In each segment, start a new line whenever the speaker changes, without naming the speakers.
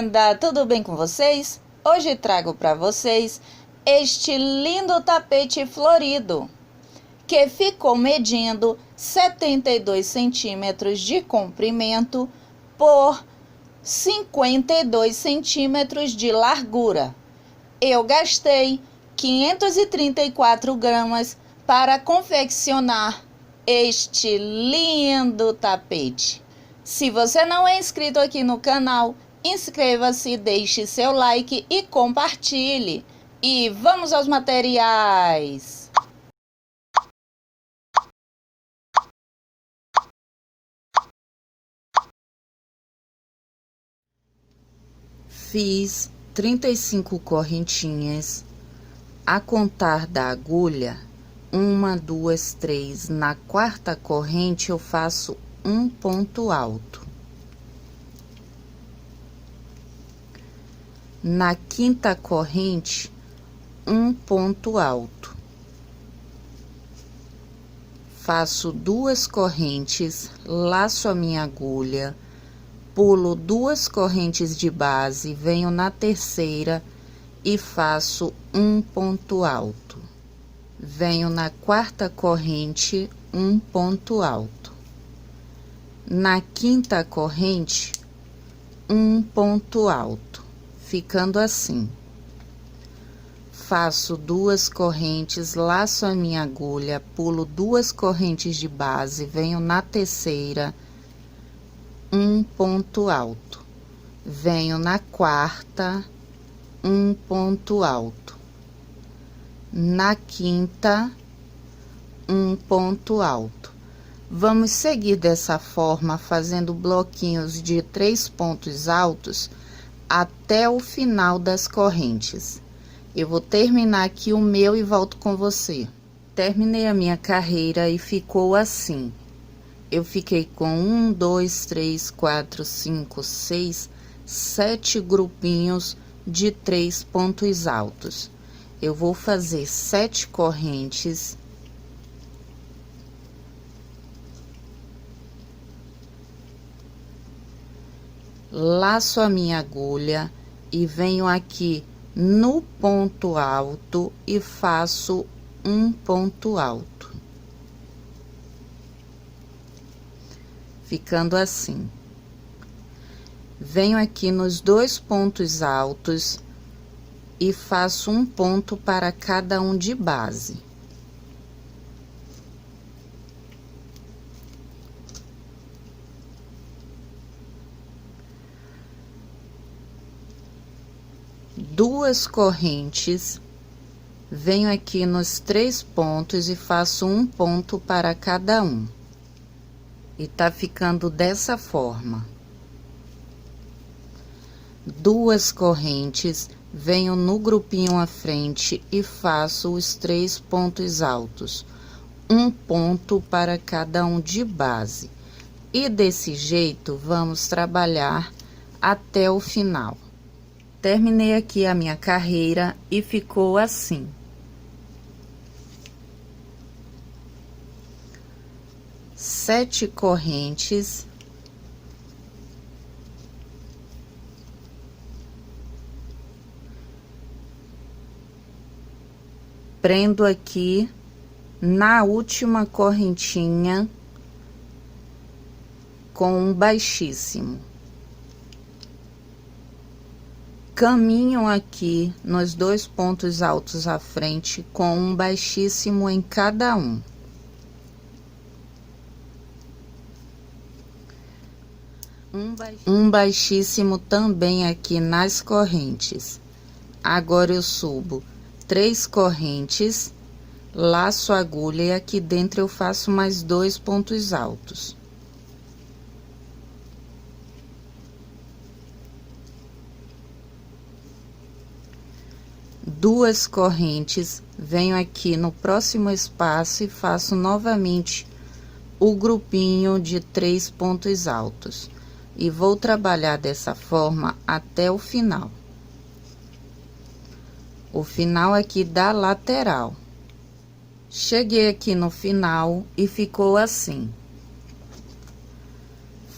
linda! Tudo bem com vocês? Hoje trago para vocês este lindo tapete florido, que ficou medindo 72 centímetros de comprimento por 52 centímetros de largura. Eu gastei 534 gramas para confeccionar este lindo tapete. Se você não é inscrito aqui no canal, inscreva-se, deixe seu like e compartilhe. E vamos aos materiais. Fiz 35 correntinhas, a contar da agulha, 1, 2, 3. Na quarta corrente eu faço um ponto alto. Na quinta corrente, um ponto alto. Faço 2 correntes, laço a minha agulha, pulo 2 correntes de base, venho na terceira e faço um ponto alto. Venho na quarta corrente, um ponto alto. Na quinta corrente, um ponto alto, ficando assim. Faço 2 correntes, laço a minha agulha, pulo 2 correntes de base, venho na terceira, um ponto alto. Venho na quarta, um ponto alto. Na quinta, um ponto alto. Vamos seguir dessa forma, fazendo bloquinhos de 3 pontos altos até o final das correntes. Eu vou terminar aqui o meu e volto com você. Terminei a minha carreira e ficou assim. Eu fiquei com 1, 2, 3, 4, 5, 6, 7 grupinhos de 3 pontos altos. Eu vou fazer 7 correntes. Laço a minha agulha e venho aqui no ponto alto e faço um ponto alto. Ficando assim. Venho aqui nos 2 pontos altos e faço um ponto para cada um de base. Duas correntes, venho aqui nos 3 pontos e faço um ponto para cada um. E tá ficando dessa forma. 2 correntes, venho no grupinho à frente e faço os 3 pontos altos. Um ponto para cada um de base. E desse jeito, vamos trabalhar até o final. Terminei aqui a minha carreira e ficou assim. Sete correntes. Prendo aqui na última correntinha com um baixíssimo. Caminho aqui nos 2 pontos altos à frente com um baixíssimo em cada um. Um baixíssimo também aqui nas correntes. Agora eu subo 3 correntes, laço a agulha e aqui dentro eu faço mais 2 pontos altos. Duas correntes, venho aqui no próximo espaço e faço novamente o grupinho de 3 pontos altos. E vou trabalhar dessa forma até o final. O final aqui da lateral. Cheguei aqui no final e ficou assim.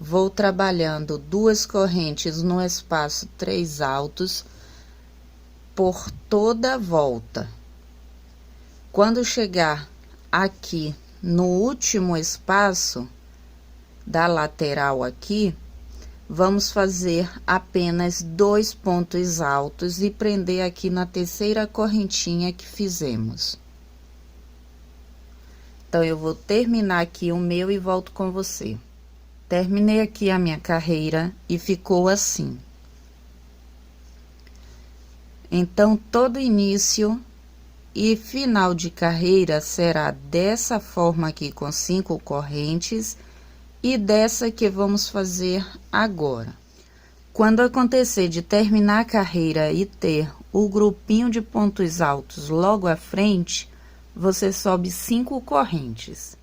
vou trabalhando 2 correntes no espaço 3 altos por toda a volta. Quando chegar aqui no último espaço da lateral aqui, vamos fazer apenas 2 pontos altos e prender aqui na terceira correntinha que fizemos. Então, eu vou terminar aqui o meu e volto com você. Terminei aqui a minha carreira e ficou assim. Então, todo início e final de carreira será dessa forma aqui, com 5 correntes, e dessa que vamos fazer agora. Quando acontecer de terminar a carreira e ter o grupinho de pontos altos logo à frente, você sobe 5 correntes.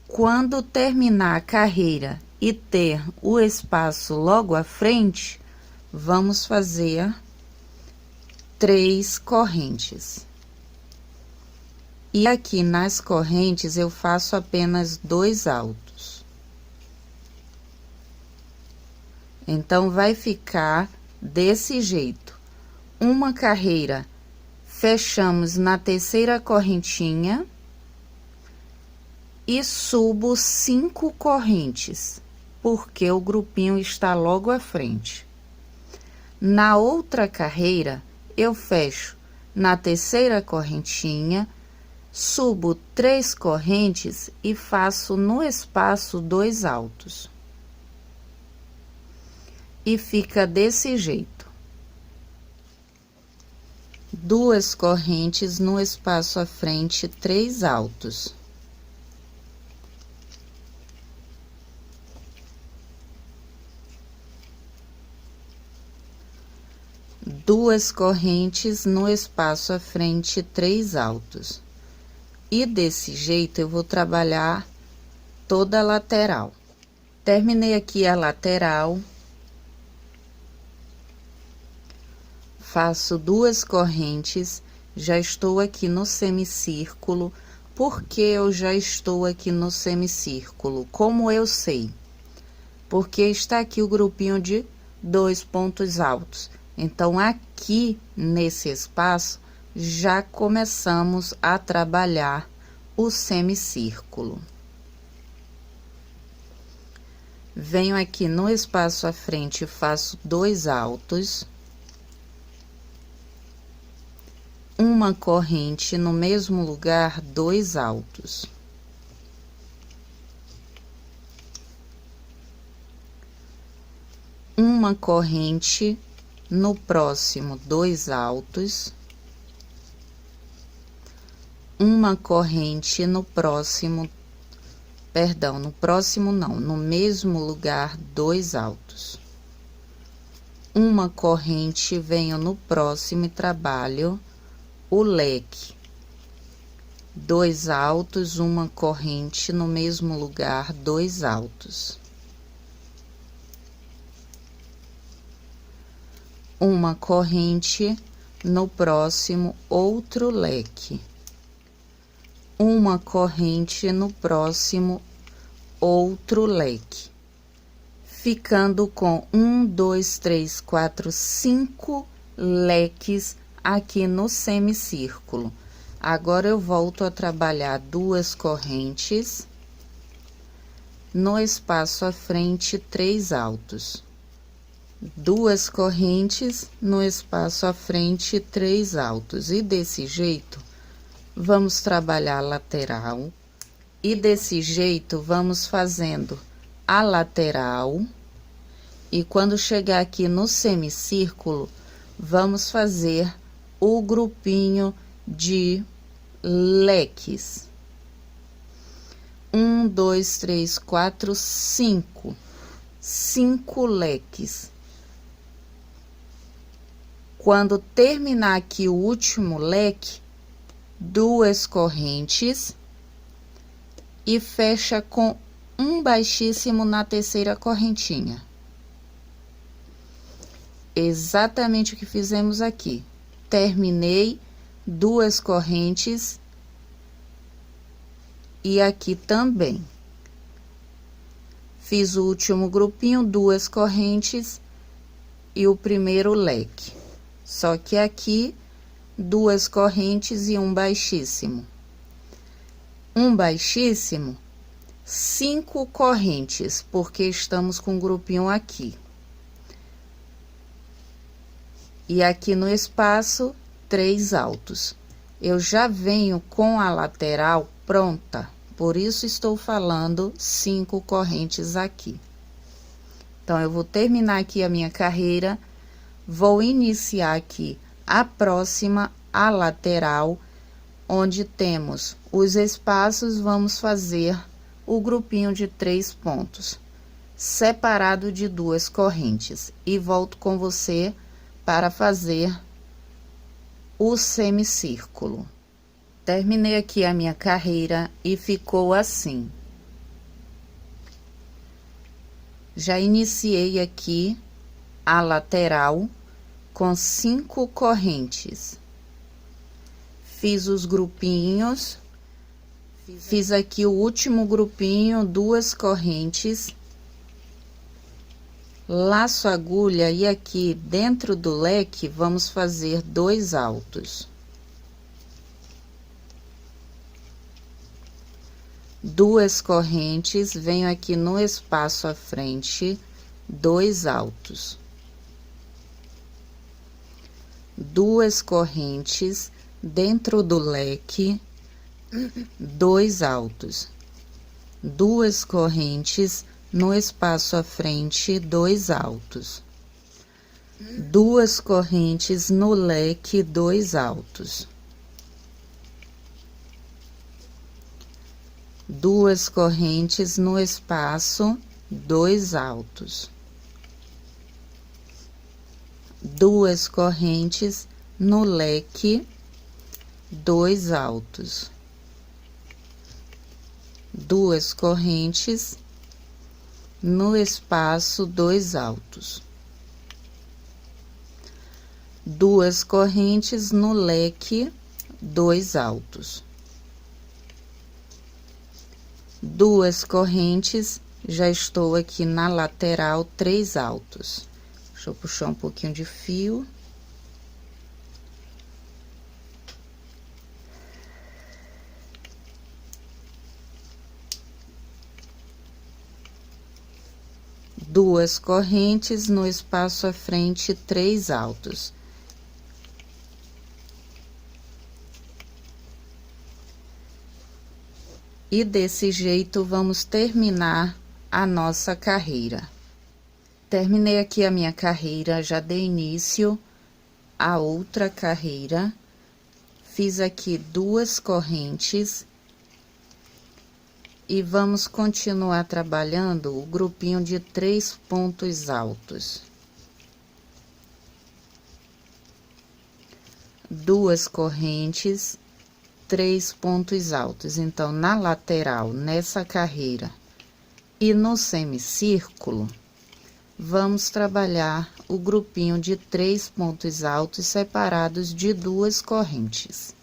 Quando terminar a carreira e ter o espaço logo à frente, vamos fazer 3 correntes. E aqui nas correntes eu faço apenas 2 altos. Então, vai ficar desse jeito. Uma carreira, fechamos na terceira correntinha e subo 5 correntes, porque o grupinho está logo à frente. Na outra carreira, eu fecho na terceira correntinha, subo 3 correntes e faço no espaço 2 altos. E fica desse jeito. 2 correntes no espaço à frente, 3 altos. Duas correntes no espaço à frente, 3 altos. E desse jeito eu vou trabalhar toda a lateral. Terminei aqui a lateral. Faço 2 correntes, já estou aqui no semicírculo. Por que eu já estou aqui no semicírculo? Como eu sei? Porque está aqui o grupinho de 2 pontos altos. Então, aqui nesse espaço, já começamos a trabalhar o semicírculo. Venho aqui no espaço à frente e faço 2 altos. Uma corrente no mesmo lugar, 2 altos. Uma corrente no próximo, 2 altos. Uma corrente no próximo, perdão, no próximo não, no mesmo lugar, 2 altos. Uma corrente, venho no próximo e trabalho o leque. 2 altos, uma corrente no mesmo lugar, 2 altos. Uma corrente no próximo, outro leque. Uma corrente no próximo, outro leque. Ficando com 1, 2, 3, 4, 5 leques aqui no semicírculo. Agora, eu volto a trabalhar 2 correntes. No espaço à frente, 3 altos. 2 correntes no espaço à frente, 3 altos. E desse jeito, vamos trabalhar a lateral. E desse jeito, vamos fazendo a lateral. E quando chegar aqui no semicírculo, vamos fazer o grupinho de leques. 1, 2, 3, 4, 5. 5 leques. Quando terminar aqui o último leque, 2 correntes e fecha com um baixíssimo na terceira correntinha. Exatamente o que fizemos aqui. Terminei 2 correntes e aqui também. Fiz o último grupinho, 2 correntes e o primeiro leque. Só que aqui, 2 correntes e um baixíssimo. Um baixíssimo, 5 correntes, porque estamos com um grupinho aqui. E aqui no espaço, 3 altos. Eu já venho com a lateral pronta, por isso estou falando 5 correntes aqui. Então, eu vou terminar aqui a minha carreira, vou iniciar aqui a próxima, a lateral, onde temos os espaços, vamos fazer o grupinho de 3 pontos, separado de 2 correntes. E volto com você para fazer o semicírculo. Terminei aqui a minha carreira e ficou assim. Já iniciei aqui a lateral com 5 correntes. Fiz os grupinhos, fiz aqui o último grupinho, 2 correntes, laço a agulha e aqui dentro do leque vamos fazer 2 altos. 2 correntes, venho aqui no espaço à frente, 2 altos. 2 correntes dentro do leque, 2 altos. 2 correntes no espaço à frente, 2 altos. 2 correntes no leque, 2 altos. 2 correntes no espaço, 2 altos. 2 correntes no leque, 2 altos. 2 correntes no espaço, 2 altos. 2 correntes no leque, 2 altos. 2 correntes, já estou aqui na lateral, 3 altos. Deixa eu puxar um pouquinho de fio. Duas correntes no espaço à frente, 3 altos. E desse jeito, vamos terminar a nossa carreira. Terminei aqui a minha carreira, já dei início a outra carreira. Fiz aqui 2 correntes. E vamos continuar trabalhando o grupinho de 3 pontos altos. 2 correntes, 3 pontos altos. Então, na lateral, nessa carreira e no semicírculo, vamos trabalhar o grupinho de 3 pontos altos separados de 2 correntes.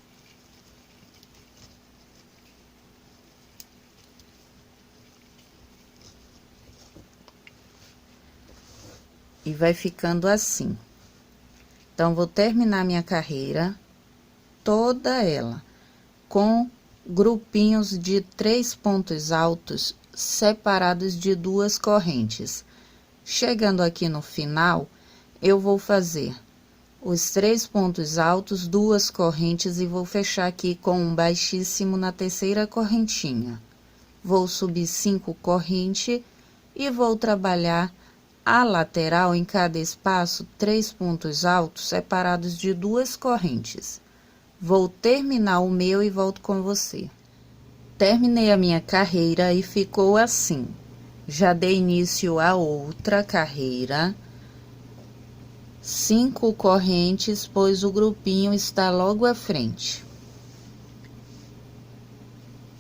E vai ficando assim. Então, vou terminar minha carreira, toda ela, com grupinhos de 3 pontos altos separados de 2 correntes. Chegando aqui no final, eu vou fazer os 3 pontos altos, 2 correntes e vou fechar aqui com um baixíssimo na terceira correntinha. Vou subir 5 correntes e vou trabalhar a lateral em cada espaço, 3 pontos altos separados de 2 correntes. Vou terminar o meu e volto com você. Terminei a minha carreira e ficou assim. Já dei início a outra carreira. 5 correntes, pois o grupinho está logo à frente.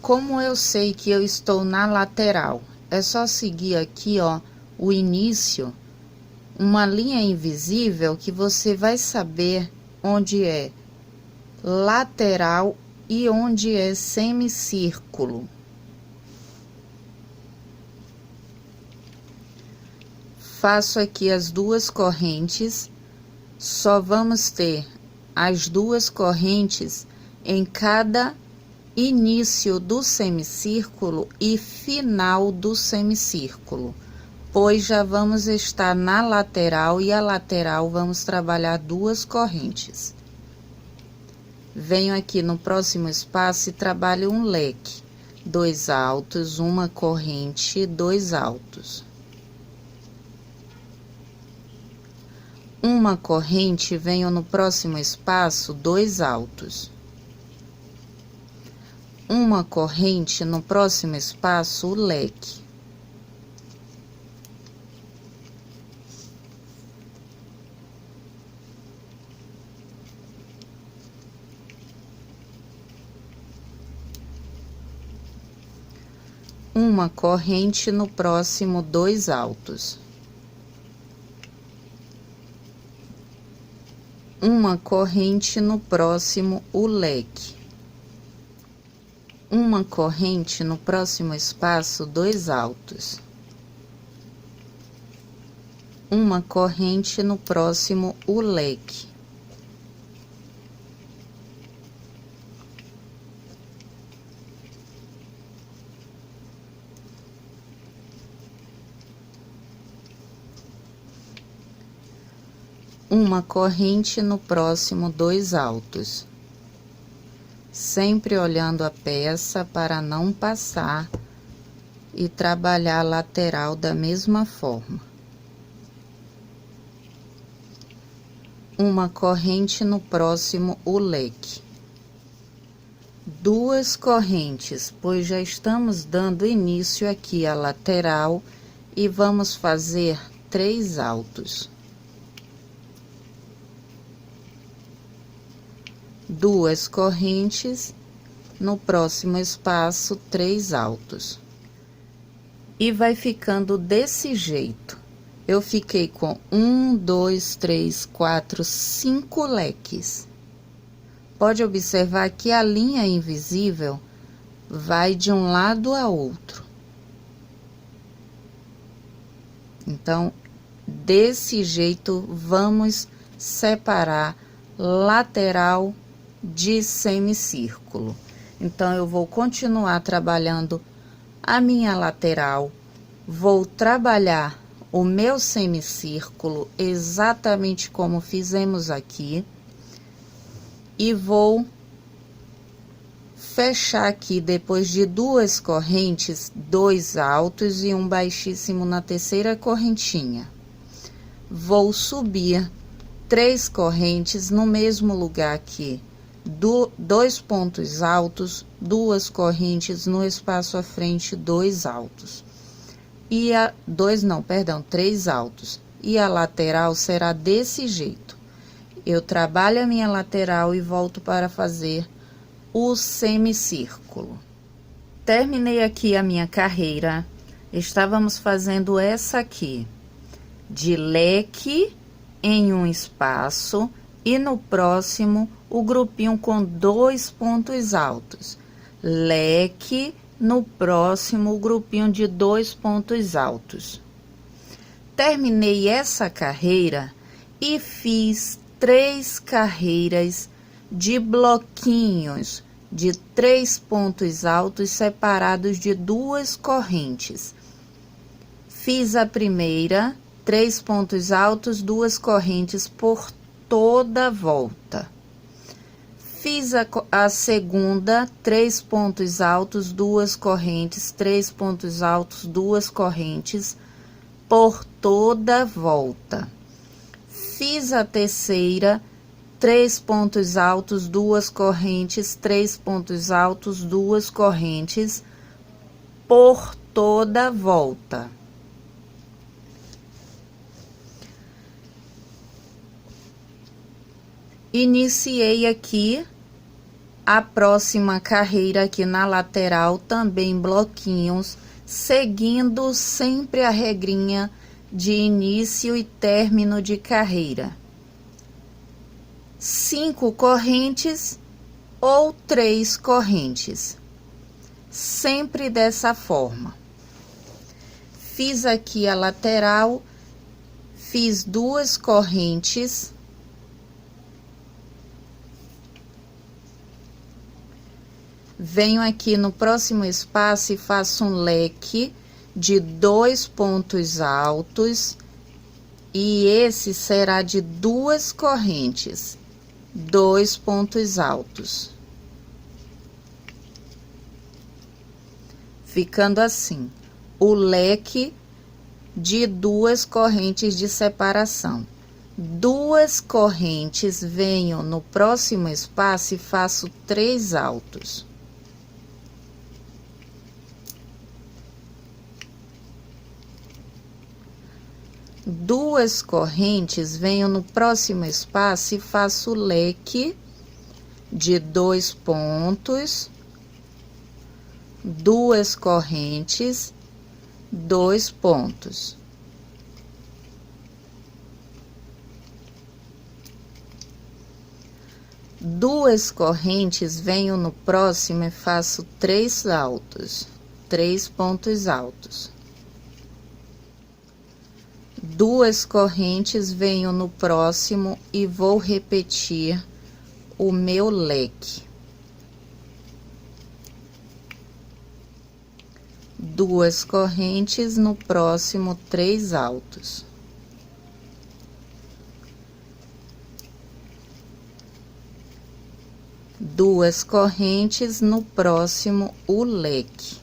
Como eu sei que eu estou na lateral, é só seguir aqui, ó, o início, uma linha invisível que você vai saber onde é lateral e onde é semicírculo. faço aqui as duas correntes, só vamos ter as duas correntes em cada início do semicírculo e final do semicírculo, pois já vamos estar na lateral e a lateral vamos trabalhar duas correntes. Venho aqui no próximo espaço e trabalho um leque, 2 altos, uma corrente, 2 altos. Uma corrente, venho no próximo espaço, 2 altos. Uma corrente, no próximo espaço, o leque. Uma corrente, no próximo, 2 altos. Uma corrente, no próximo, o leque. Uma corrente, no próximo espaço, 2 altos. Uma corrente, no próximo, o leque. Uma corrente, no próximo, 2 altos. Sempre olhando a peça para não passar e trabalhar a lateral da mesma forma. Uma corrente, no próximo, o leque. 2 correntes, pois já estamos dando início aqui à lateral e vamos fazer 3 altos. 2 correntes, no próximo espaço, 3 altos. E vai ficando desse jeito. Eu fiquei com 1, 2, 3, 4, 5 leques. Pode observar que a linha invisível vai de um lado a outro. Então, desse jeito, vamos separar lateral de semicírculo. Então, eu vou continuar trabalhando a minha lateral, vou trabalhar o meu semicírculo exatamente como fizemos aqui e vou fechar aqui depois de 2 correntes, 2 altos e um baixíssimo na terceira correntinha. Vou subir 3 correntes no mesmo lugar aqui. 2 pontos altos, 2 correntes no espaço à frente, 2 altos. E 3 altos. E a lateral será desse jeito. Eu trabalho a minha lateral e volto para fazer o semicírculo. Terminei aqui a minha carreira. Estávamos fazendo essa aqui, de leque em um espaço e no próximo o grupinho com 2 pontos altos. Leque, no próximo o grupinho de 2 pontos altos. Terminei essa carreira e fiz 3 carreiras de bloquinhos de 3 pontos altos separados de 2 correntes. Fiz a primeira, 3 pontos altos, 2 correntes por toda a volta. Fiz a segunda, 3 pontos altos, 2 correntes, 3 pontos altos, 2 correntes por toda a volta. Fiz a terceira, 3 pontos altos, 2 correntes, 3 pontos altos, 2 correntes por toda a volta. Iniciei aqui a próxima carreira aqui na lateral, também bloquinhos, seguindo sempre a regrinha de início e término de carreira. 5 correntes ou 3 correntes, sempre dessa forma. Fiz aqui a lateral fiz 2 correntes, venho aqui no próximo espaço e faço um leque de 2 pontos altos, e esse será de 2 correntes, 2 pontos altos. Ficando assim, o leque de 2 correntes de separação. 2 correntes, venho no próximo espaço e faço 3 altos. Duas correntes, venho no próximo espaço e faço leque de 2 pontos, 2 correntes, 2 pontos. Duas correntes, venho no próximo e faço 3 altos, 3 pontos altos. Duas correntes, venho no próximo e vou repetir o meu leque. Duas correntes, no próximo 3 altos. Duas correntes, no próximo o leque.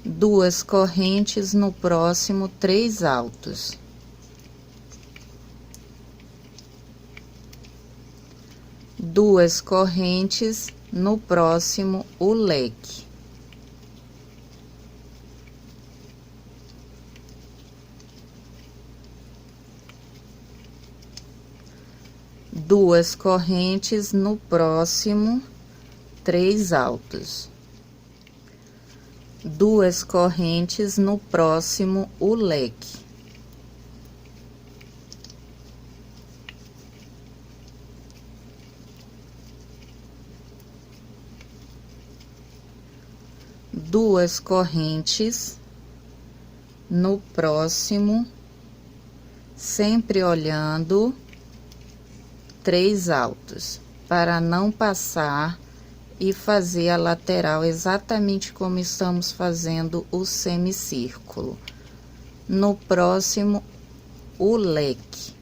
Duas correntes, no próximo 3 altos. Duas correntes, no próximo o leque. Duas correntes, no próximo 3 altos. Duas correntes, no próximo o leque. Duas correntes, no próximo, sempre olhando 3 altos, para não passar e fazer a lateral exatamente como estamos fazendo o semicírculo. No próximo, o leque.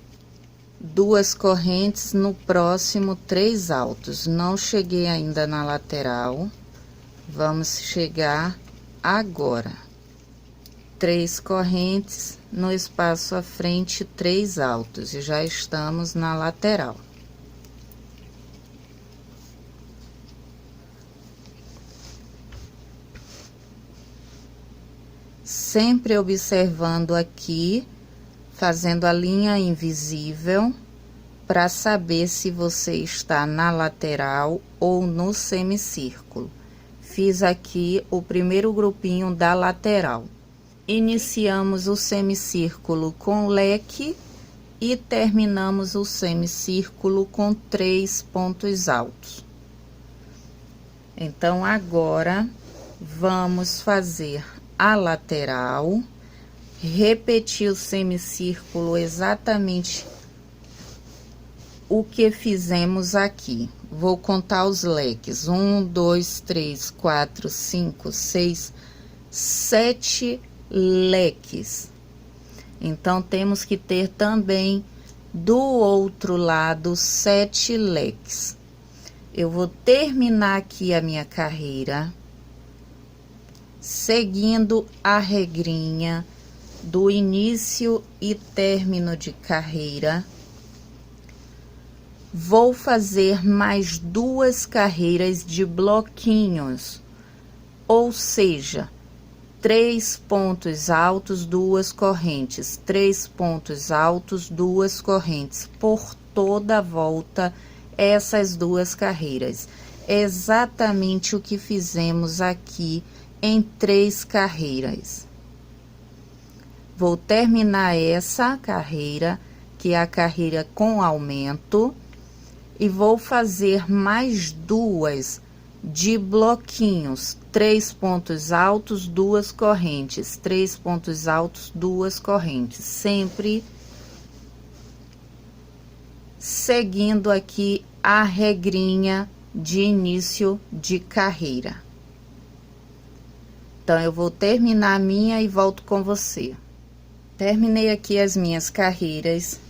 Duas correntes, no próximo 3 altos. Não cheguei ainda na lateral, vamos chegar agora. 3 correntes, no espaço à frente 3 altos, e já estamos na lateral. Sempre observando aqui, fazendo a linha invisível, para saber se você está na lateral ou no semicírculo. Fiz aqui o primeiro grupinho da lateral. Iniciamos o semicírculo com leque e terminamos o semicírculo com 3 pontos altos. Então, agora, vamos fazer a lateral, repetir o semicírculo exatamente o que fizemos aqui. Vou contar os leques: 1, 2, 3, 4, 5, 6, 7 leques. Então, temos que ter também do outro lado 7 leques. Eu vou terminar aqui a minha carreira seguindo a regrinha do início e término de carreira. Vou fazer mais 2 carreiras de bloquinhos, ou seja, 3 pontos altos, 2 correntes, 3 pontos altos, 2 correntes, por toda a volta, essas 2 carreiras. Exatamente o que fizemos aqui em 3 carreiras. Vou terminar essa carreira, que é a carreira com aumento, e vou fazer mais duas de bloquinhos, 3 pontos altos, 2 correntes, 3 pontos altos, 2 correntes, sempre seguindo aqui a regrinha de início de carreira. Então, eu vou terminar a minha e volto com você. Terminei aqui as minhas carreiras.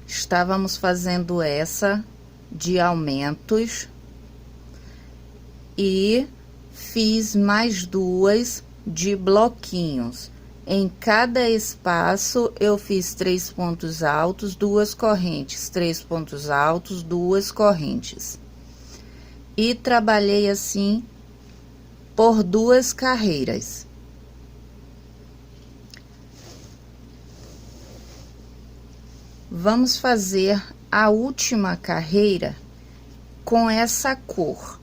Estávamos fazendo essa de aumentos. E fiz mais duas de bloquinhos. Em cada espaço, eu fiz 3 pontos altos, 2 correntes, 3 pontos altos, 2 correntes. E trabalhei assim por 2 carreiras. Vamos fazer a última carreira com essa cor.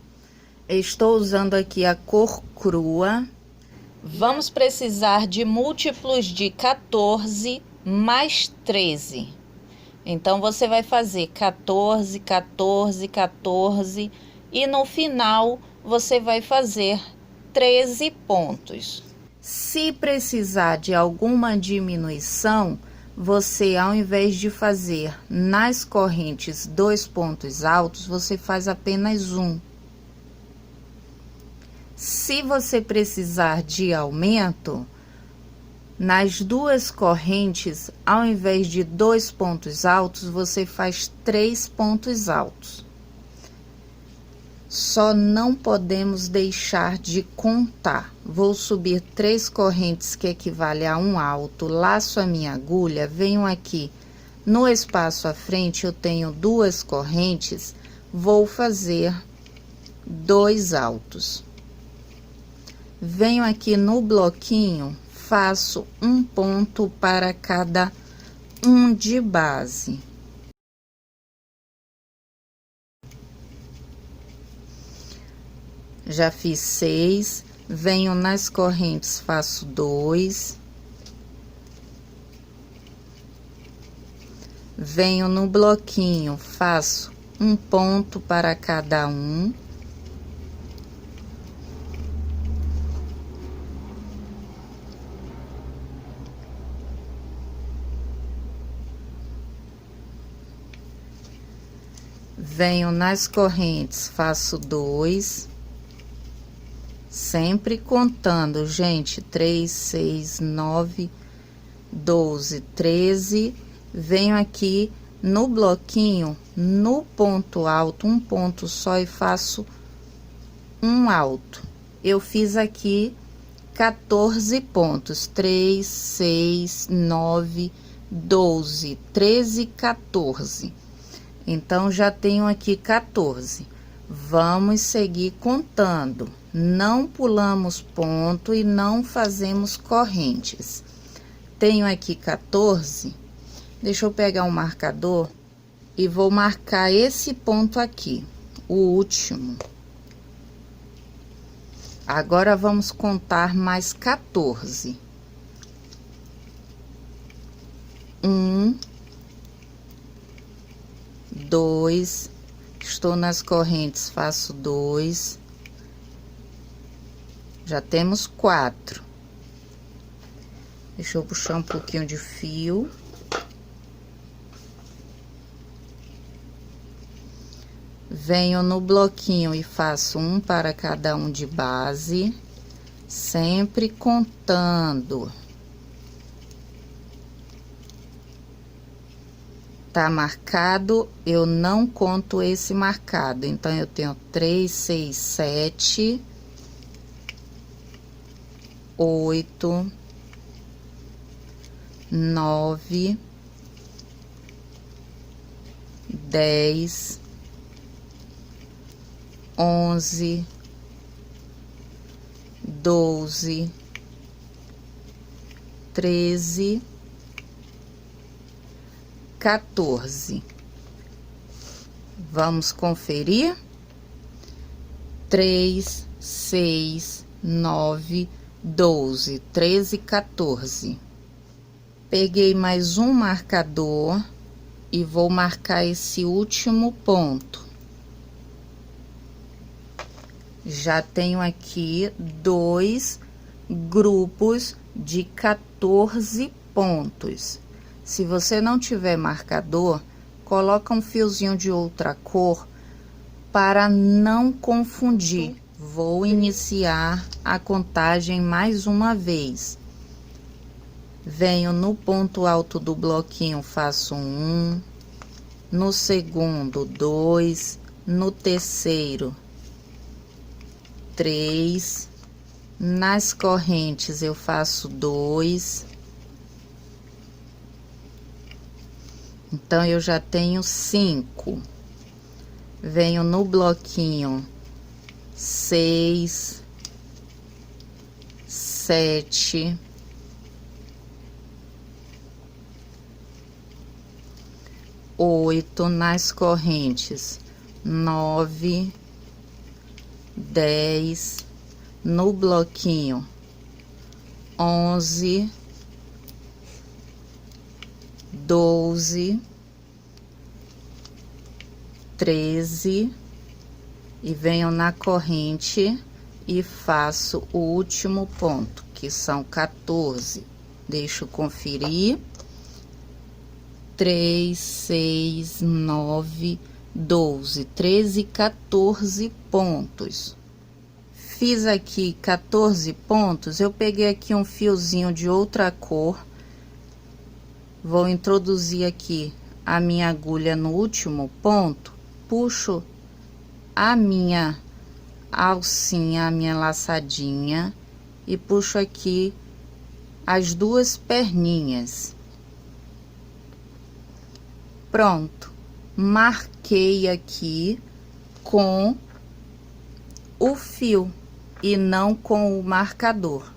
Estou usando aqui a cor crua. Vamos precisar de múltiplos de 14 mais 13. Então, você vai fazer 14, 14, 14 e no final você vai fazer 13 pontos. Se precisar de alguma diminuição, você, ao invés de fazer nas correntes 2 pontos altos, você faz apenas um. Se você precisar de aumento, nas 2 correntes, ao invés de 2 pontos altos, você faz 3 pontos altos. Só não podemos deixar de contar. Vou subir 3 correntes, que equivale a um alto, laço a minha agulha, venho aqui no espaço à frente, eu tenho 2 correntes, vou fazer 2 altos. Venho aqui no bloquinho, faço um ponto para cada um de base. Já fiz 6, venho nas correntes, faço 2. Venho no bloquinho, faço um ponto para cada um. Venho nas correntes, faço 2, sempre contando, gente, 3, 6, 9, 12, 13. Venho aqui no bloquinho, no ponto alto, um ponto só e faço um alto. Eu fiz aqui 14 pontos, 3, 6, 9, 12, 13, 14. Então, já tenho aqui 14. Vamos seguir contando. Não pulamos ponto e não fazemos correntes. Tenho aqui 14. Deixa eu pegar um marcador e vou marcar esse ponto aqui, o último. Agora, vamos contar mais 14. 1, 2, estou nas correntes, faço 2, já temos 4. Deixa eu puxar um pouquinho de fio. Venho no bloquinho e faço um para cada um de base, sempre contando. Tá marcado, eu não conto esse marcado. Então, eu tenho 3, 6, 7, 8, 9, 10, 11, 12, 13, 14. Vamos conferir. 3, 6, 9, 12, 13, 14. Peguei mais um marcador e vou marcar esse último ponto. Já tenho aqui 2 grupos de 14 pontos. Se você não tiver marcador, coloca um fiozinho de outra cor para não confundir. Vou iniciar a contagem mais uma vez. Venho no ponto alto do bloquinho, faço 1, no segundo 2, no terceiro 3, nas correntes eu faço 2. Então, eu já tenho 5. Venho no bloquinho 6, 7, 8, nas correntes 9, 10, no bloquinho 11, 12, 13 e venho na corrente e faço o último ponto, que são 14. Deixa eu conferir. 3, 6, 9, 12, 13, 14 pontos. Fiz aqui 14 pontos, eu peguei aqui um fiozinho de outra cor. Vou introduzir aqui a minha agulha no último ponto, puxo a minha alcinha, a minha laçadinha e puxo aqui as 2 perninhas. Pronto, marquei aqui com o fio e não com o marcador.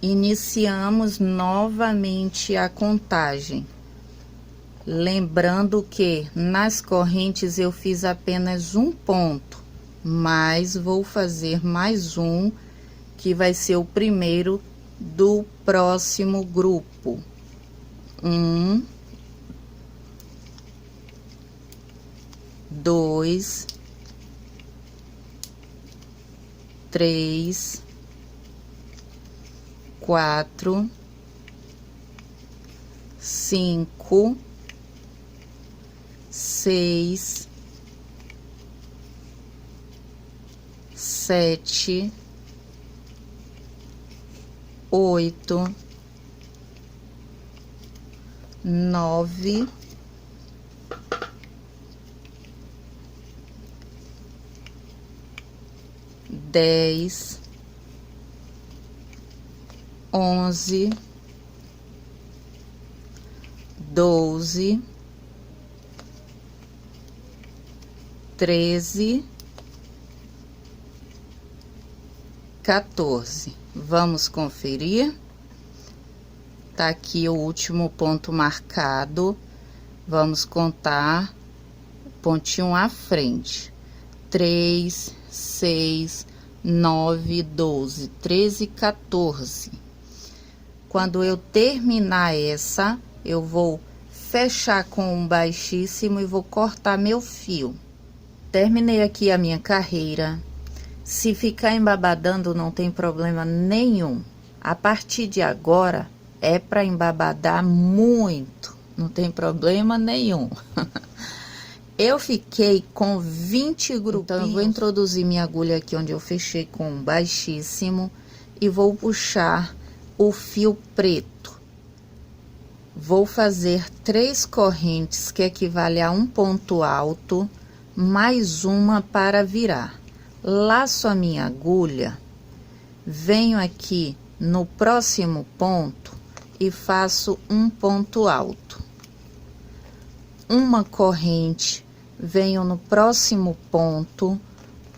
Iniciamos novamente a contagem. Lembrando que nas correntes eu fiz apenas um ponto, mas vou fazer mais um, que vai ser o primeiro do próximo grupo. 1, 2, 3, 4, 5, 6, 7, 8, 9, 10, 11, 12, 13, 14. Vamos conferir. Tá aqui o último ponto marcado. Vamos contar pontinho à frente. 3, 6, 9, 12, 13, 14. Quando eu terminar essa, eu vou fechar com um baixíssimo e vou cortar meu fio. Terminei aqui a minha carreira. Se ficar embabadando, não tem problema nenhum. A partir de agora, é para embabadar muito. Não tem problema nenhum. Eu fiquei com 20 grupinhos. Então, eu vou introduzir minha agulha aqui onde eu fechei com um baixíssimo e vou puxar o fio preto. Vou fazer 3 correntes, que equivale a um ponto alto, mais uma para virar. Laço a minha agulha, venho aqui no próximo ponto e faço um ponto alto. Uma corrente, venho no próximo ponto,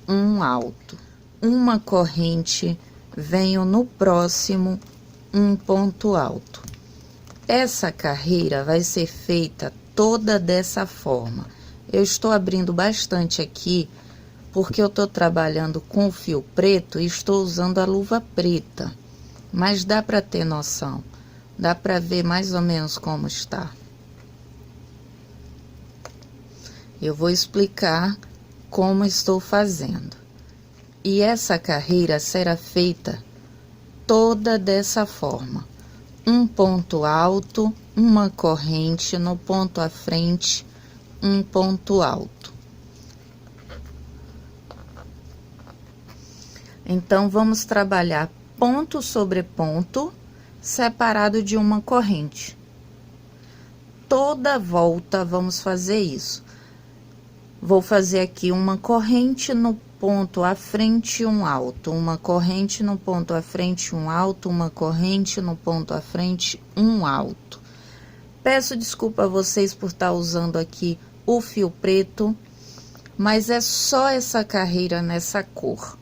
um alto. Uma corrente, venho no próximo, um ponto alto. Essa carreira vai ser feita toda dessa forma. Eu estou abrindo bastante aqui, porque eu estou trabalhando com o fio preto e estou usando a luva preta. Mas dá para ter noção. Dá pra ver mais ou menos como está. Eu vou explicar como estou fazendo. E essa carreira será feita toda dessa forma. Um ponto alto, uma corrente no ponto à frente, um ponto alto. Então, vamos trabalhar ponto sobre ponto, separado de uma corrente. Toda volta vamos fazer isso. Vou fazer aqui uma corrente no ponto à frente, um alto, uma corrente no ponto à frente, um alto, uma corrente no ponto à frente, um alto. Peço desculpa a vocês por estar usando aqui o fio preto, mas é só essa carreira nessa cor.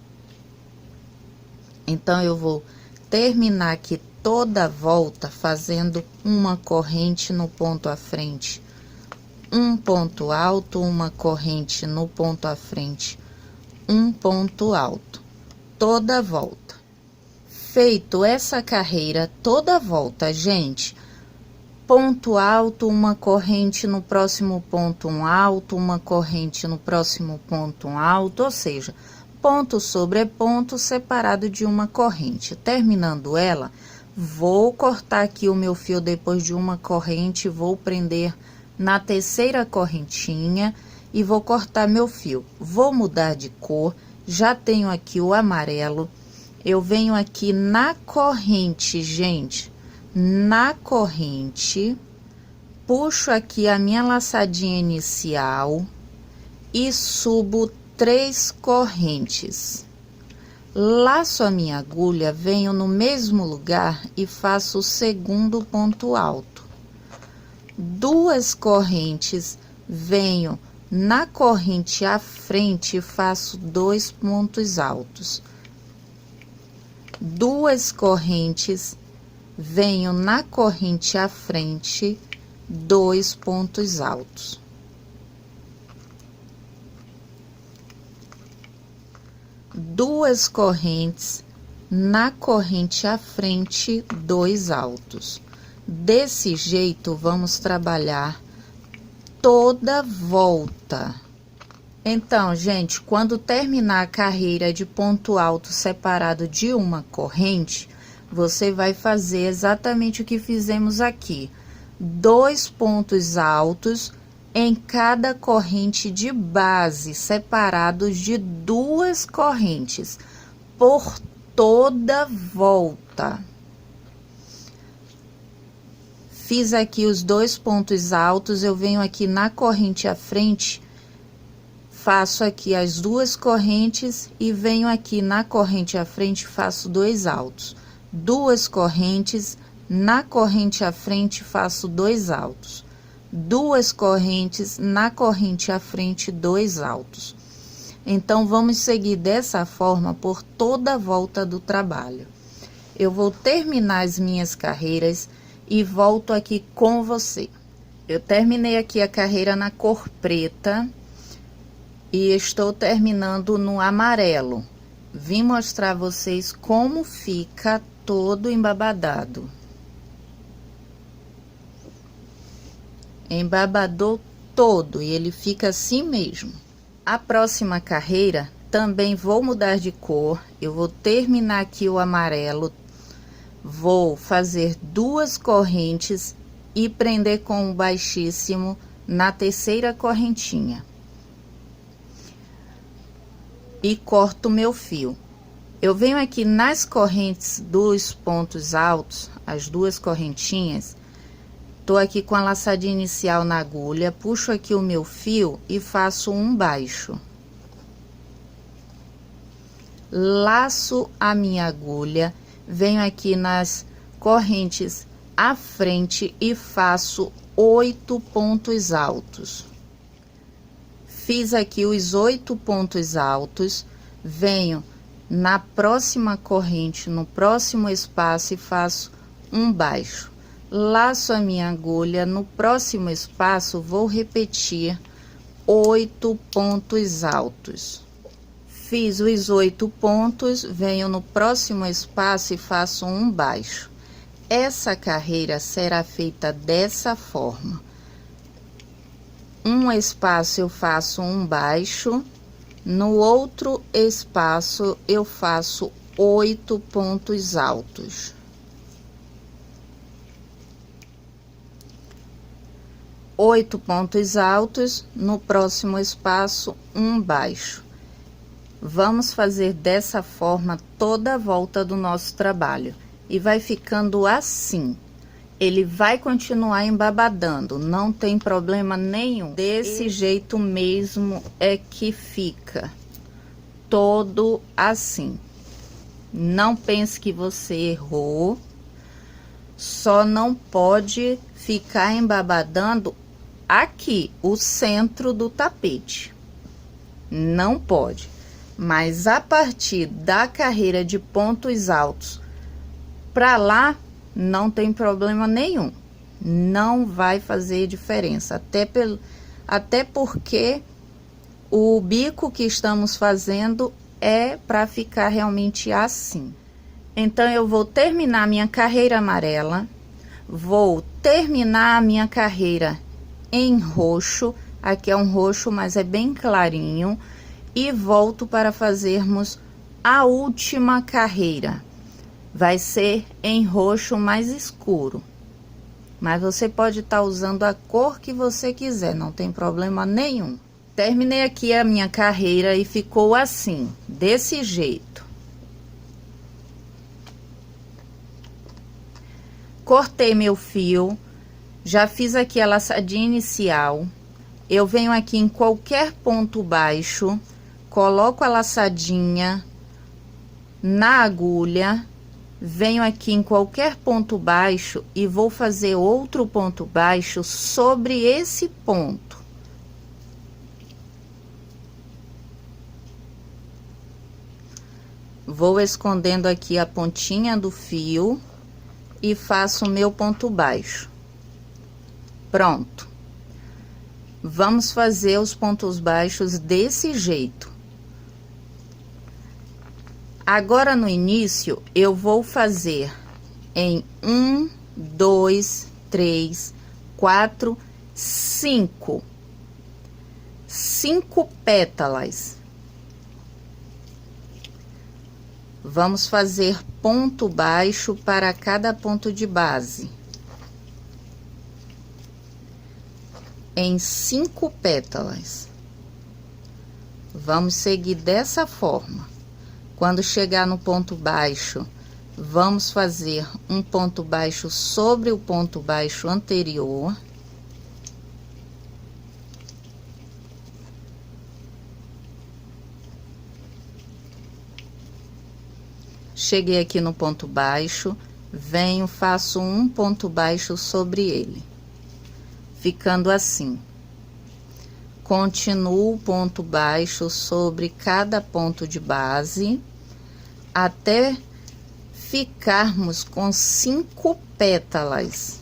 Então, eu vou terminar aqui toda a volta fazendo uma corrente no ponto à frente, um ponto alto, uma corrente no ponto à frente, um ponto alto, toda a volta. Feito essa carreira toda a volta, gente, ponto alto, uma corrente no próximo ponto, um alto, uma corrente no próximo ponto, um alto, ou seja, ponto sobre ponto separado de uma corrente. Terminando ela, vou cortar aqui o meu fio depois de uma corrente, vou prender na terceira correntinha e vou cortar meu fio. Vou mudar de cor, já tenho aqui o amarelo. Eu venho aqui na corrente, gente, na corrente, puxo aqui a minha laçadinha inicial e subo 3 correntes. Laço a minha agulha, venho no mesmo lugar e faço o segundo ponto alto. 2 correntes, venho na corrente à frente e faço 2 pontos altos. 2 correntes, venho na corrente à frente, 2 pontos altos. 2 correntes, na corrente à frente, 2 altos. Desse jeito, vamos trabalhar toda volta. Então, gente, quando terminar a carreira de ponto alto separado de uma corrente, você vai fazer exatamente o que fizemos aqui. 2 pontos altos em cada corrente de base, separados de 2 correntes, por toda volta. Fiz aqui os 2 pontos altos, eu venho aqui na corrente à frente, faço aqui as 2 correntes e venho aqui na corrente à frente, faço 2 altos. 2 correntes, na corrente à frente, faço 2 altos. 2 correntes, na corrente à frente, 2 altos. Então, vamos seguir dessa forma por toda a volta do trabalho. Eu vou terminar as minhas carreiras e volto aqui com você. Eu terminei aqui a carreira na cor preta e estou terminando no amarelo. Vim mostrar a vocês como fica todo embabadado. Embabadou todo e ele fica assim mesmo. A próxima carreira também vou mudar de cor. Eu vou terminar aqui o amarelo. Vou fazer 2 correntes e prender com um baixíssimo na terceira correntinha. E corto meu fio. Eu venho aqui nas correntes dos pontos altos, as 2 correntinhas. Tô aqui com a laçadinha inicial na agulha, puxo aqui o meu fio e faço um baixo. Laço a minha agulha, venho aqui nas correntes à frente e faço 8 pontos altos. Fiz aqui os 8 pontos altos, venho na próxima corrente, no próximo espaço e faço um baixo. Laço a minha agulha, no próximo espaço vou repetir 8 pontos altos. Fiz os 8 pontos, venho no próximo espaço e faço um baixo. essa carreira será feita dessa forma. Um espaço eu faço um baixo, no outro espaço eu faço 8 pontos altos. 8 pontos altos, no próximo espaço um baixo. Vamos fazer dessa forma toda a volta do nosso trabalho e vai ficando assim. Ele vai continuar embabadando, não tem problema nenhum. Desse jeito mesmo é que fica, todo assim. Não pense que você errou, só não pode ficar embabadando aqui, o centro do tapete. Não pode. Mas a partir da carreira de pontos altos para lá, não tem problema nenhum. Não vai fazer diferença. Até porque o bico que estamos fazendo é para ficar realmente assim. Então, eu vou terminar minha carreira amarela. Vou terminar a minha carreira em roxo. Aqui é um roxo, mas é bem clarinho. E volto para fazermos a última carreira. Vai ser em roxo mais escuro. Mas você pode estar usando a cor que você quiser, não tem problema nenhum. Terminei aqui a minha carreira e ficou assim, desse jeito. Cortei meu fio, já fiz aqui a laçadinha inicial. Eu venho aqui em qualquer ponto baixo, coloco a laçadinha na agulha, venho aqui em qualquer ponto baixo e vou fazer outro ponto baixo sobre esse ponto. Vou escondendo aqui a pontinha do fio e faço o meu ponto baixo. Pronto. Vamos fazer os pontos baixos desse jeito. Agora, no início, eu vou fazer em 1, 2, 3, 4, 5. 5 pétalas. Vamos fazer ponto baixo para cada ponto de base. Em 5 pétalas. Vamos seguir dessa forma. Quando chegar no ponto baixo, vamos fazer um ponto baixo sobre o ponto baixo anterior. Cheguei aqui no ponto baixo, venho, faço um ponto baixo sobre ele, ficando assim. Continuo o ponto baixo sobre cada ponto de base, até ficarmos com 5 pétalas.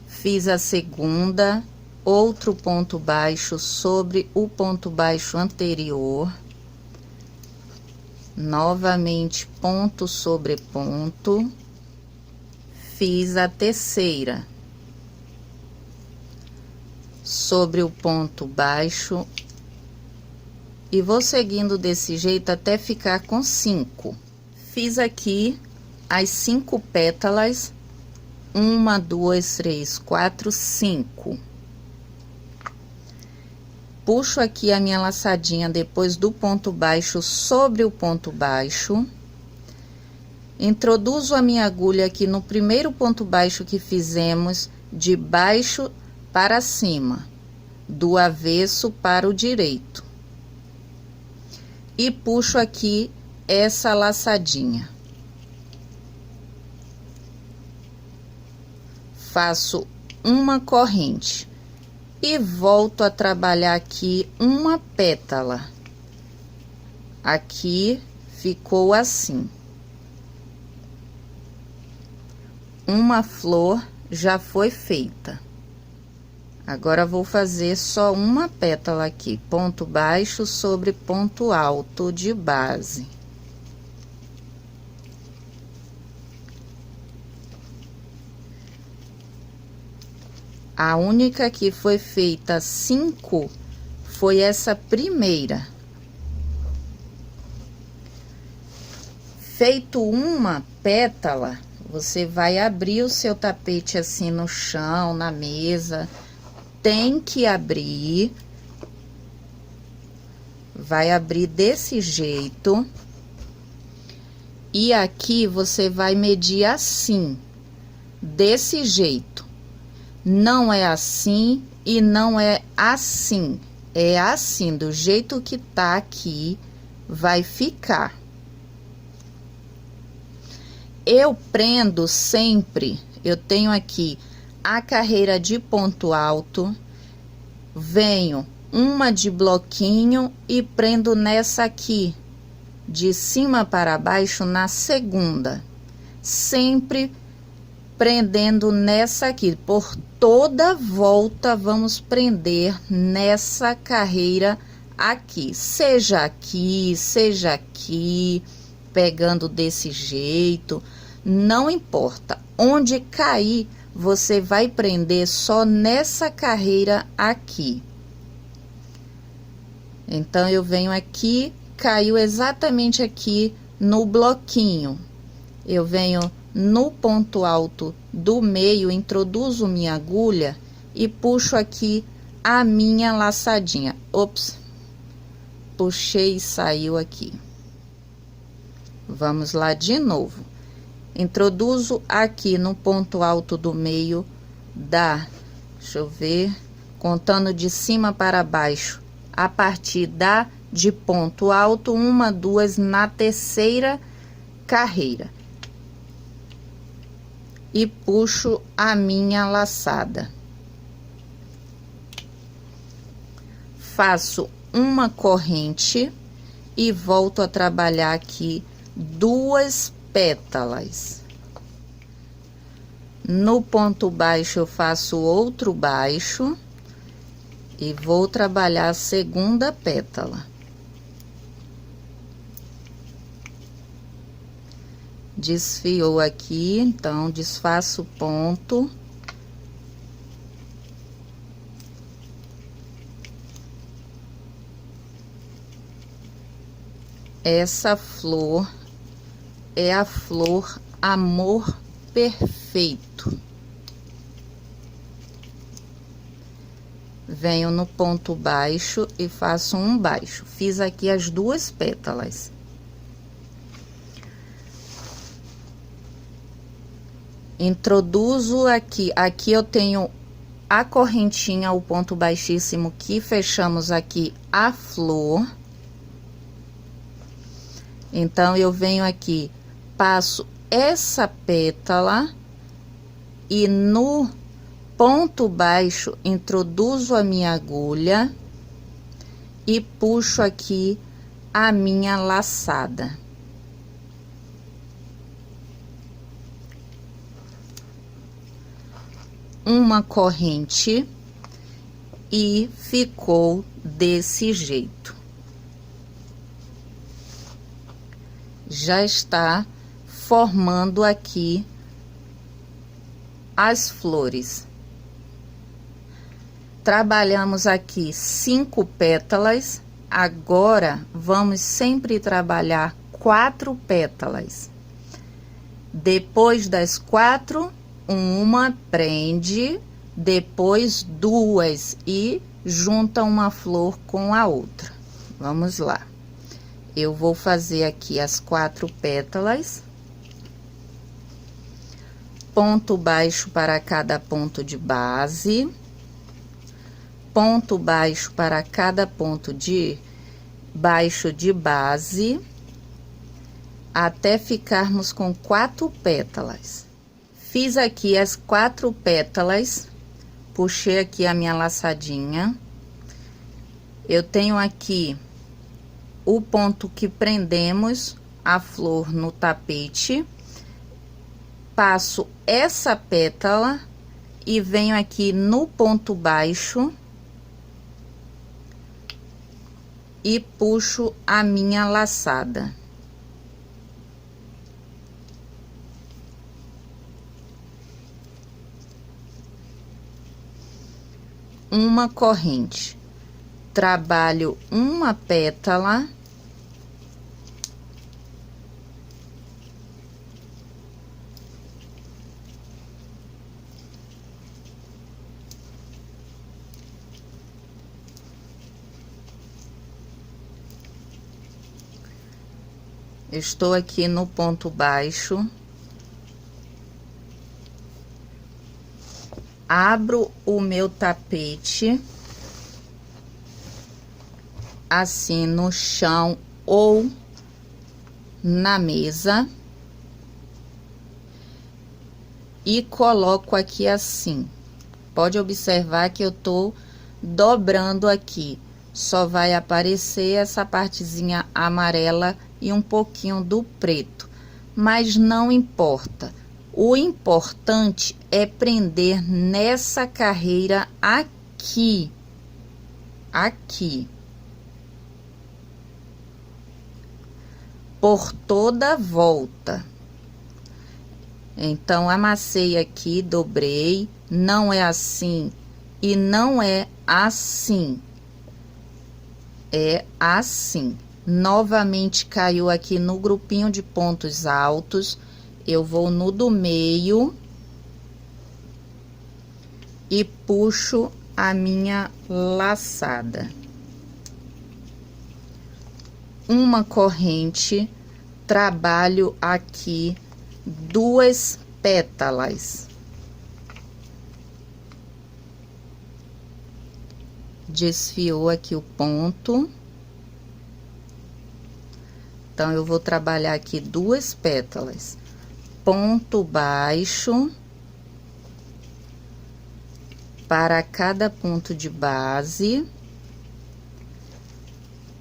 Fiz a segunda, outro ponto baixo sobre o ponto baixo anterior. Novamente, ponto sobre ponto. Fiz a terceira. Sobre o ponto baixo. E vou seguindo desse jeito até ficar com 5. Fiz aqui as 5 pétalas. 1, 2, 3, 4, 5. Puxo aqui a minha laçadinha depois do ponto baixo sobre o ponto baixo. Introduzo a minha agulha aqui no primeiro ponto baixo que fizemos, de baixo para cima, do avesso para o direito. E puxo aqui essa laçadinha. Faço uma corrente e volto a trabalhar aqui uma pétala. Aqui ficou assim. Uma flor já foi feita. Agora, vou fazer só uma pétala aqui, ponto baixo sobre ponto alto de base. A única que foi feita 5 foi essa primeira. Feito uma pétala, você vai abrir o seu tapete assim no chão, na mesa. Tem que abrir. Vai abrir desse jeito. E aqui você vai medir assim, desse jeito. Não é assim e não é assim. É assim, do jeito que tá aqui, vai ficar. Eu prendo sempre, eu tenho aqui a carreira de ponto alto, venho uma de bloquinho e prendo nessa aqui, de cima para baixo na segunda. Sempre prendendo nessa aqui, por toda volta vamos prender nessa carreira aqui, seja aqui, pegando desse jeito, não importa, onde cair, você vai prender só nessa carreira aqui. Então, eu venho aqui, caiu exatamente aqui no bloquinho, eu venho no ponto alto do meio, introduzo minha agulha e puxo aqui a minha laçadinha. Ops, puxei e saiu aqui. Vamos lá de novo. Introduzo aqui no ponto alto do meio da, deixa eu ver, contando de cima para baixo, a partir da de ponto alto, 1, 2 na terceira carreira. E puxo a minha laçada. Faço uma corrente e volto a trabalhar aqui 2 pétalas. No ponto baixo, eu faço outro baixo e vou trabalhar a segunda pétala. Desfiou aqui, então, desfaço o ponto. Essa flor é a flor Amor Perfeito. Venho no ponto baixo e faço um baixo. Fiz aqui as 2 pétalas. Introduzo aqui, aqui eu tenho a correntinha, o ponto baixíssimo que fechamos aqui a flor. Então, eu venho aqui, passo essa pétala e no ponto baixo introduzo a minha agulha e puxo aqui a minha laçada. Uma corrente e ficou desse jeito. Já está formando aqui as flores. Trabalhamos aqui 5 pétalas, agora vamos sempre trabalhar 4 pétalas. Depois das 4, uma prende, depois 2 e junta uma flor com a outra. Vamos lá. Eu vou fazer aqui as 4 pétalas. Ponto baixo para cada ponto de base. Ponto baixo para cada ponto de baixo de base. Até ficarmos com 4 pétalas. Fiz aqui as 4 pétalas, puxei aqui a minha laçadinha. Eu tenho aqui o ponto que prendemos a flor no tapete. Passo essa pétala e venho aqui no ponto baixo e puxo a minha laçada. Uma corrente, trabalho uma pétala, estou aqui no ponto baixo, abro o meu tapete, assim no chão ou na mesa, e coloco aqui assim. Pode observar que eu tô dobrando aqui, só vai aparecer essa partezinha amarela e um pouquinho do preto, mas não importa. O importante é prender nessa carreira aqui, por toda a volta. Então, amassei aqui, dobrei, não é assim e não é assim, é assim. Novamente caiu aqui no grupinho de pontos altos, eu vou no do meio e puxo a minha laçada. Uma corrente, trabalho aqui 2 pétalas. Desfiou aqui o ponto. Então, eu vou trabalhar aqui 2 pétalas. Ponto baixo para cada ponto de base,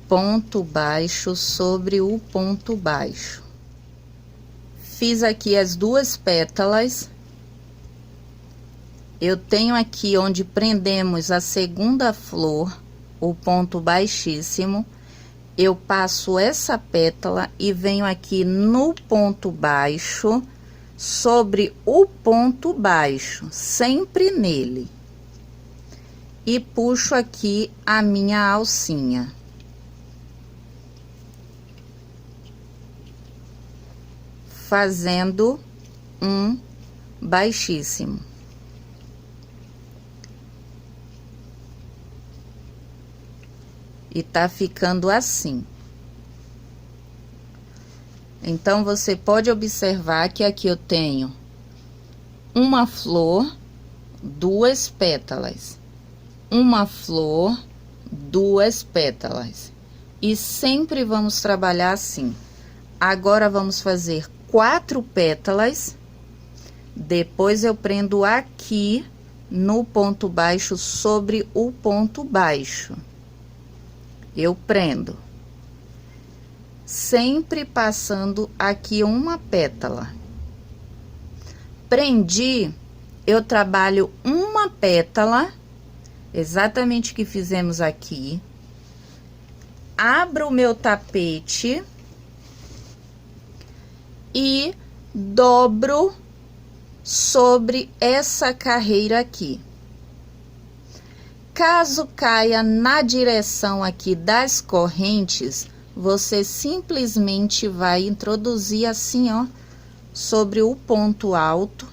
ponto baixo sobre o ponto baixo. Fiz aqui as 2 pétalas. Eu tenho aqui onde prendemos a segunda flor, o ponto baixíssimo. Eu passo essa pétala e venho aqui no ponto baixo, sobre o ponto baixo, sempre nele. E puxo aqui a minha alcinha. Fazendo um baixíssimo. E tá ficando assim. Então, você pode observar que aqui eu tenho uma flor, 2 pétalas. Uma flor, 2 pétalas. E sempre vamos trabalhar assim. Agora, vamos fazer 4 pétalas. Depois, eu prendo aqui no ponto baixo sobre o ponto baixo. Eu prendo, sempre passando aqui uma pétala. Prendi, eu trabalho uma pétala, exatamente o que fizemos aqui. Abro o meu tapete e dobro sobre essa carreira aqui. Caso caia na direção aqui das correntes, você simplesmente vai introduzir assim, ó, sobre o ponto alto,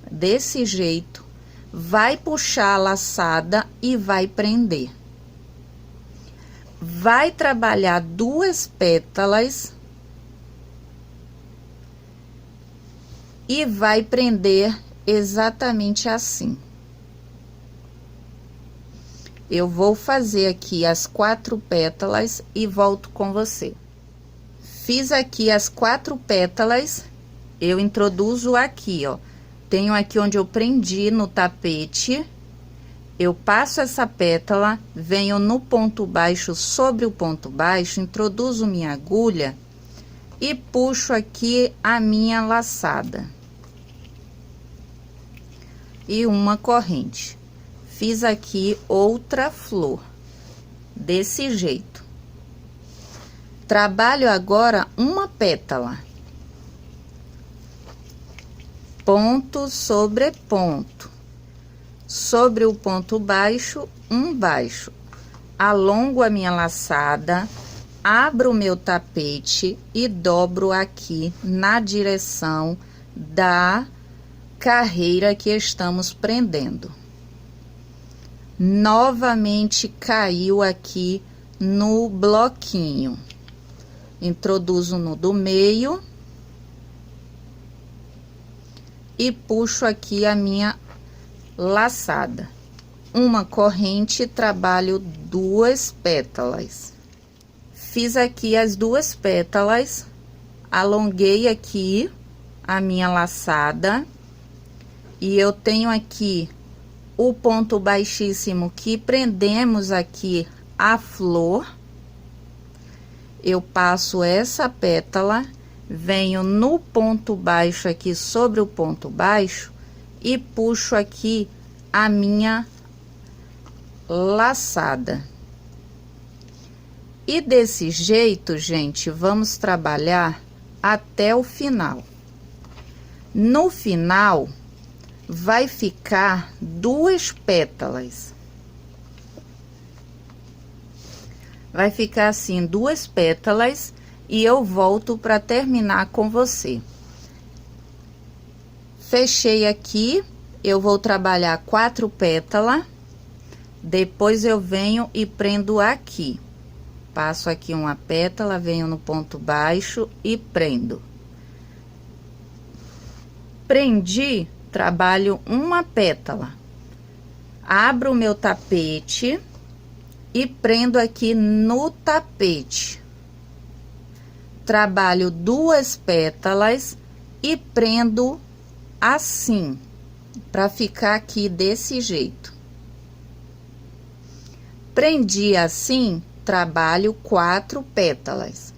desse jeito, vai puxar a laçada e vai prender. Vai trabalhar 2 pétalas e vai prender exatamente assim. Eu vou fazer aqui as 4 pétalas e volto com você. Fiz aqui as 4 pétalas, eu introduzo aqui, ó. Tenho aqui onde eu prendi no tapete, eu passo essa pétala, venho no ponto baixo sobre o ponto baixo, introduzo minha agulha e puxo aqui a minha laçada. e uma corrente. Fiz aqui outra flor, desse jeito. Trabalho agora uma pétala. Ponto sobre ponto. Sobre o ponto baixo, um baixo. Alongo a minha laçada, abro o meu tapete e dobro aqui na direção da carreira que estamos prendendo. Novamente caiu aqui no bloquinho. Introduzo no do meio e puxo aqui a minha laçada. Uma corrente, trabalho 2 pétalas. Fiz aqui as 2 pétalas, alonguei aqui a minha laçada e eu tenho aqui o ponto baixíssimo que prendemos aqui a flor. Eu passo essa pétala, venho no ponto baixo aqui sobre o ponto baixo e puxo aqui a minha laçada. E desse jeito, gente, vamos trabalhar até o final. No final, vai ficar 2 pétalas. Vai ficar assim, 2 pétalas, e eu volto para terminar com você. Fechei aqui, eu vou trabalhar 4 pétalas, depois eu venho e prendo aqui. Passo aqui uma pétala, venho no ponto baixo e prendo. Prendi, trabalho uma pétala, abro o meu tapete e prendo aqui no tapete. Trabalho 2 pétalas e prendo assim, para ficar aqui desse jeito. Prendi assim, trabalho 4 pétalas.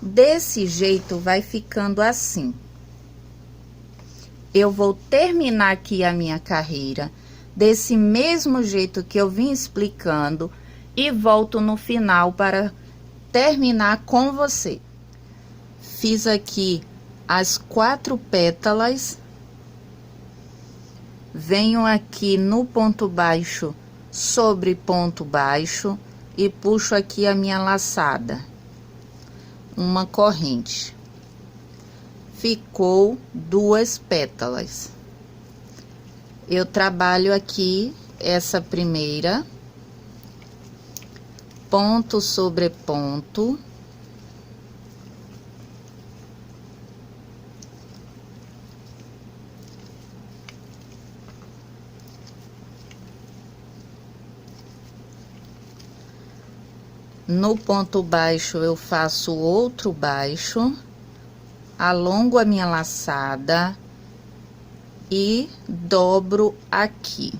Desse jeito vai ficando assim. Eu vou terminar aqui a minha carreira desse mesmo jeito que eu vim explicando e volto no final para terminar com você. Fiz aqui as 4 pétalas, venho aqui no ponto baixo sobre ponto baixo e puxo aqui a minha laçada, uma corrente. Ficou 2 pétalas. Eu trabalho aqui essa primeira, ponto sobre ponto. No ponto baixo, eu faço outro baixo, alongo a minha laçada e dobro aqui.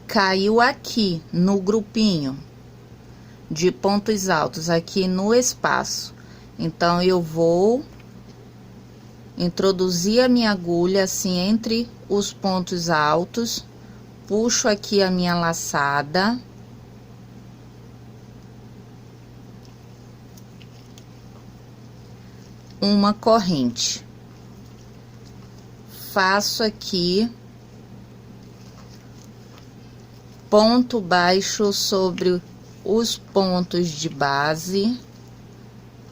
Caiu aqui no grupinho de pontos altos, aqui no espaço. Então, eu vou introduzir a minha agulha assim entre os pontos altos. Puxo aqui a minha laçada. Uma corrente. Faço aqui ponto baixo sobre os pontos de base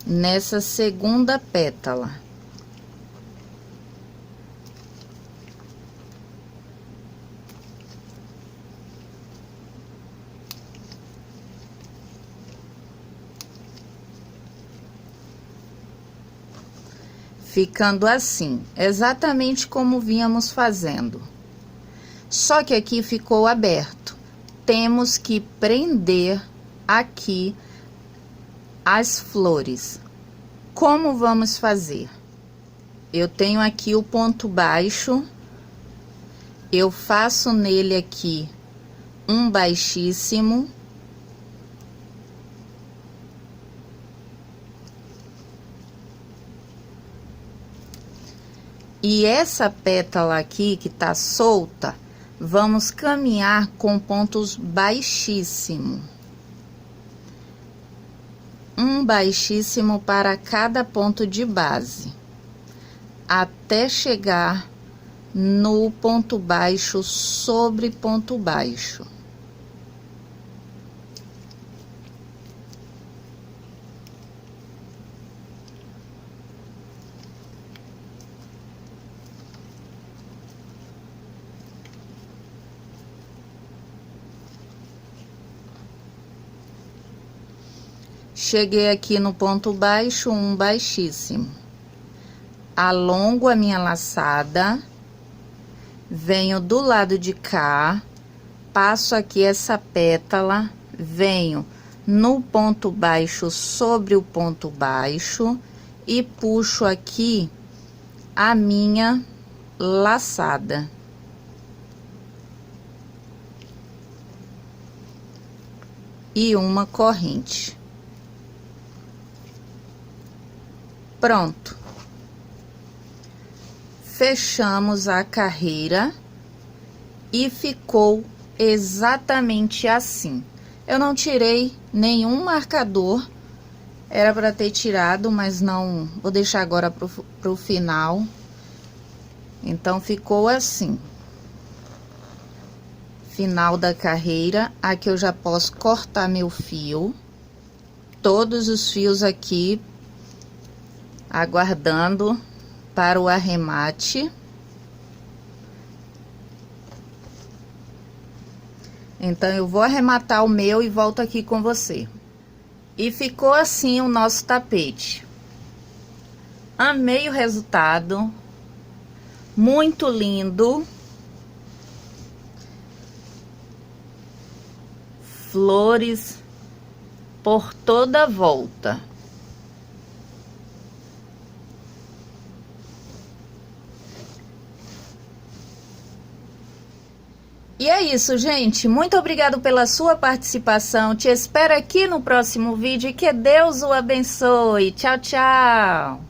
nessa segunda pétala. Ficando assim, exatamente como vínhamos fazendo. Só que aqui ficou aberto. Temos que prender aqui as flores. Como vamos fazer? Eu tenho aqui o ponto baixo. Eu faço nele aqui um baixíssimo. E essa pétala aqui que tá solta, vamos caminhar com pontos baixíssimos. Um baixíssimo para cada ponto de base, até chegar no ponto baixo sobre ponto baixo. Cheguei aqui no ponto baixo, um baixíssimo. Alongo a minha laçada, venho do lado de cá, passo aqui essa pétala, venho no ponto baixo sobre o ponto baixo e puxo aqui a minha laçada. E uma corrente. Pronto. Fechamos a carreira e ficou exatamente assim. Eu não tirei nenhum marcador, era para ter tirado, mas não, vou deixar agora pro final. Então, ficou assim. Final da carreira, aqui eu já posso cortar meu fio. Todos os fios aqui aguardando para o arremate. Então, eu vou arrematar o meu e volto aqui com você. E ficou assim o nosso tapete. Amei o resultado. Muito lindo. Flores por toda a volta. E é isso, gente. Muito obrigado pela sua participação. Te espero aqui no próximo vídeo e que Deus o abençoe. Tchau, tchau.